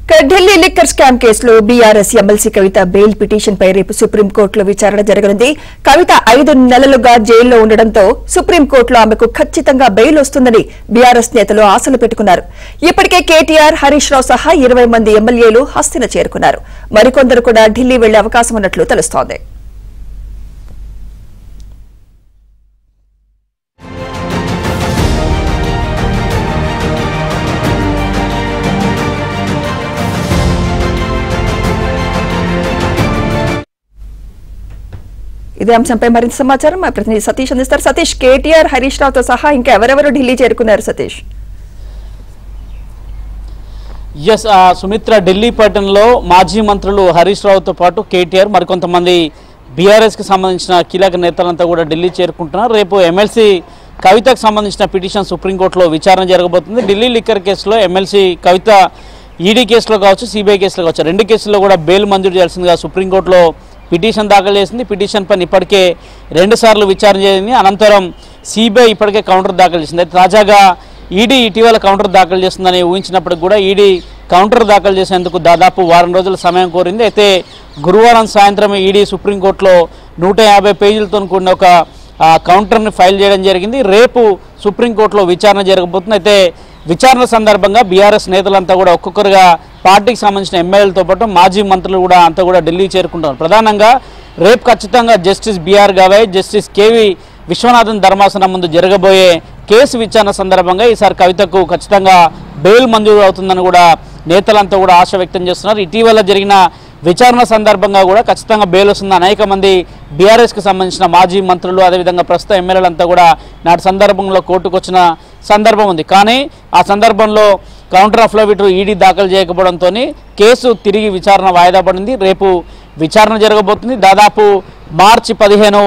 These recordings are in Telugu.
ఢిల్లీ లిక్కర్ స్కామ్ కేసులో బీఆర్ఎస్ ఎమ్మెల్సీ కవిత బెయిల్ పిటిషన్ పై రేపు సుప్రీంకోర్టులో విచారణ జరగనుంది. కవిత 5 నెలలుగా జైల్లో ఉండడంతో సుప్రీంకోర్టులో ఆమెకు ఖచ్చితంగా బెయిల్ వస్తుందని బీఆర్ఎస్ నేతలు ఆశలు పెట్టుకున్నారు. ఇప్పటికే కేటీఆర్, హరీష్ రావు సహా 20 మంది ఎమ్మెల్యేలు హస్తిన చేరుకున్నారు. మరికొందరు కూడా ఢిల్లీ వెళ్లే అవకాశం ఉన్నట్లు తెలుస్తోంది. ఇదే అంశంపై మరింత సమాచారం మా ప్రతినిధి సతీష్ అందిస్తారు. సతీష్, కేటీఆర్, హరీష్ రావుతో సహా ఇంకా ఎవరెవరు ఢిల్లీ చేరుకున్నారు? సతీష్. సుమిత్ర, ఢిల్లీ పర్యటనలో మాజీ మంత్రులు హరీష్ రావుతో పాటు కేటీఆర్, మరికొంతమంది బీఆర్ఎస్కి సంబంధించిన కీలక నేతలంతా కూడా ఢిల్లీ చేరుకుంటున్నారు. రేపు ఎమ్మెల్సీ కవితకు సంబంధించిన పిటిషన్ సుప్రీంకోర్టులో విచారణ జరగబోతుంది. ఢిల్లీ లిక్కర్ కేసులో ఎమ్మెల్సీ కవిత ఈడీ కేసులో కావచ్చు, సిబిఐ కేసులో కావచ్చు, 2 కేసుల్లో కూడా బెయిల్ మంజూరు చేయాల్సిందిగా సుప్రీంకోర్టులో పిటిషన్ దాఖలు చేసింది. పిటిషన్ పైన ఇప్పటికే 2 సార్లు విచారణ చేసింది. అనంతరం సిబిఐ ఇప్పటికే కౌంటర్ దాఖలు చేసింది. అయితే తాజాగా ఈడీ ఇటీవల కౌంటర్ దాఖలు చేస్తుందని ఊహించినప్పటికి కూడా ఈడీ కౌంటర్ దాఖలు చేసేందుకు దాదాపు వారం రోజుల సమయం కోరింది. అయితే గురువారం సాయంత్రం ఈడీ సుప్రీంకోర్టులో 150 పేజీలతో కూడిన ఒక కౌంటర్ని ఫైల్ చేయడం జరిగింది. రేపు సుప్రీంకోర్టులో విచారణ జరగబోతుంది. అయితే విచారణ సందర్భంగా బీఆర్ఎస్ నేతలంతా కూడా ఒక్కొక్కరుగా పార్టీకి సంబంధించిన ఎమ్మెల్యేలతో పాటు మాజీ మంత్రులు కూడా అంతా కూడా ఢిల్లీ చేరుకుంటున్నారు. ప్రధానంగా రేపు ఖచ్చితంగా justice B R Gavai, justice K V Viswanathan ధర్మాసనం ముందు జరగబోయే కేసు విచారణ సందర్భంగా ఈసారి కవితకు ఖచ్చితంగా బెయిల్ మంజూరు అవుతుందని కూడా నేతలంతా కూడా ఆశ వ్యక్తం చేస్తున్నారు. ఇటీవల జరిగిన విచారణ సందర్భంగా కూడా ఖచ్చితంగా బెయిల్ వస్తుంది. అనేక మంది బీఆర్ఎస్కి సంబంధించిన మాజీ మంత్రులు, అదేవిధంగా ప్రస్తుత ఎమ్మెల్యేలంతా కూడా నాటి సందర్భంలో కోర్టుకు వచ్చిన సందర్భం ఉంది. కానీ ఆ సందర్భంలో కౌంటర్ అఫిడవిట్ ఈడీ దాఖలు చేయకపోవడంతో కేసు తిరిగి విచారణ వాయిదా పడింది. రేపు విచారణ జరగబోతుంది. దాదాపు మార్చి 15,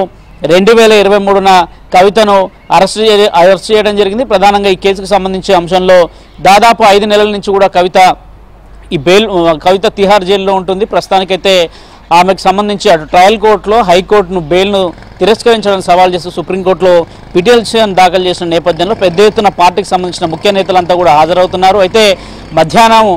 2023న కవితను అరెస్ట్ చేయడం జరిగింది. ప్రధానంగా ఈ కేసుకు సంబంధించి అంశంలో దాదాపు 5 నెలల నుంచి కూడా కవిత తిహార్ జైల్లో ఉంటుంది. ప్రస్తుతానికైతే ఆమెకు సంబంధించి అటు ట్రయల్ కోర్టులో హైకోర్టును బెయిల్ను తిరస్కరించడం సవాల్ చేస్తూ సుప్రీంకోర్టులో పిటిషన్ దాఖలు చేసిన నేపథ్యంలో పెద్ద ఎత్తున పార్టీకి సంబంధించిన ముఖ్య నేతలంతా కూడా హాజరవుతున్నారు. అయితే మధ్యాహ్నం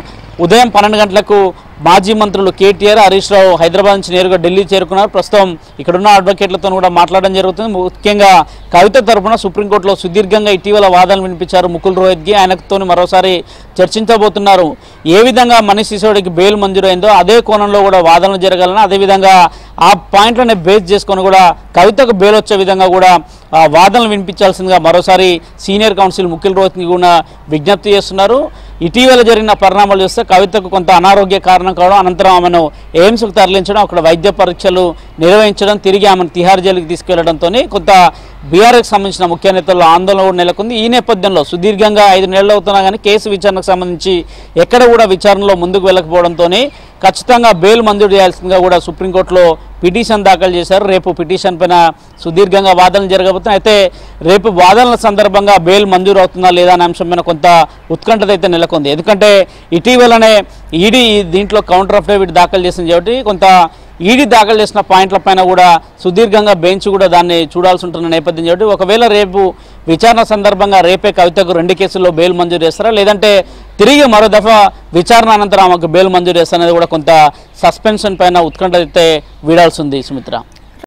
ఉదయం 12 గంటలకు మాజీ మంత్రులు కేటీఆర్, హరీష్ రావు హైదరాబాద్ నుంచి నేరుగా ఢిల్లీ చేరుకున్నారు. ప్రస్తుతం ఇక్కడున్న అడ్వకేట్లతో కూడా మాట్లాడడం జరుగుతుంది. ముఖ్యంగా కవిత తరఫున సుప్రీంకోర్టులో సుదీర్ఘంగా ఇటీవల వాదనలు వినిపించారు ముకుల్ రోహత్గి. ఆయనతో మరోసారి చర్చించబోతున్నారు. ఏ విధంగా మనీష్ సిసోడికి బెయిల్ మంజూరైందో అదే కోణంలో కూడా వాదనలు జరగాలని, అదేవిధంగా ఆ పాయింట్లను బేస్ చేసుకొని కూడా కవితకు బెయిల్ వచ్చే విధంగా కూడా వాదనలు వినిపించాల్సిందిగా మరోసారి సీనియర్ కౌన్సిల్ ముకుల్ రోహత్గి కూడా విజ్ఞప్తి చేస్తున్నారు. ఇటీవల జరిగిన పరిణామాలు చూస్తే కవితకు కొంత అనారోగ్య కారణం కావడం, అనంతరం ఆమెను ఎయిమ్స్కు తరలించడం, అక్కడ వైద్య పరీక్షలు నిర్వహించడం, తిరిగి ఆమెను తిహార్ జైలుకి తీసుకెళ్లడంతో కొంత బీఆర్ఎస్కి సంబంధించిన ముఖ్య నేతల్లో ఆందోళన కూడా నెలకొంది. ఈ నేపథ్యంలో సుదీర్ఘంగా 5 నెలలు అవుతున్నా కానీ కేసు విచారణకు సంబంధించి ఎక్కడ కూడా విచారణలో ముందుకు వెళ్ళకపోవడంతో ఖచ్చితంగా బెయిల్ మంజూరు చేయాల్సిందిగా కూడా సుప్రీంకోర్టులో పిటిషన్ దాఖలు చేశారు. రేపు పిటిషన్ పైన సుదీర్ఘంగా వాదనలు జరగబోతున్నాయి. అయితే రేపు వాదనల సందర్భంగా బెయిల్ మంజూరు అవుతుందా లేదా అనే అంశం పైన కొంత ఉత్కంఠత అయితే నెలకొంది. ఎందుకంటే ఇటీవలనే ఈడీ దీంట్లో కౌంటర్ అఫిడవిట్ దాఖలు చేసింది కాబట్టి కొంత ఈడీ దాఖలు చేసిన పాయింట్ల పైన కూడా సుదీర్ఘంగా బెంచ్ కూడా దాన్ని చూడాల్సి ఉంటున్న నేపథ్యం కాబట్టి ఒకవేళ రేపు విచారణ సందర్భంగా రేపే కవితకు 2 కేసుల్లో బెయిల్ మంజూరు చేస్తారా, లేదంటే తిరిగి మరో దఫా విచారణ అనంతరం ఆమెకు బెయిల్ మంజూరు చేస్తారనేది కూడా కొంత సస్పెన్షన్ పైన ఉత్కంఠ అయితే వీడాల్సి ఉంది. సుమిత్ర.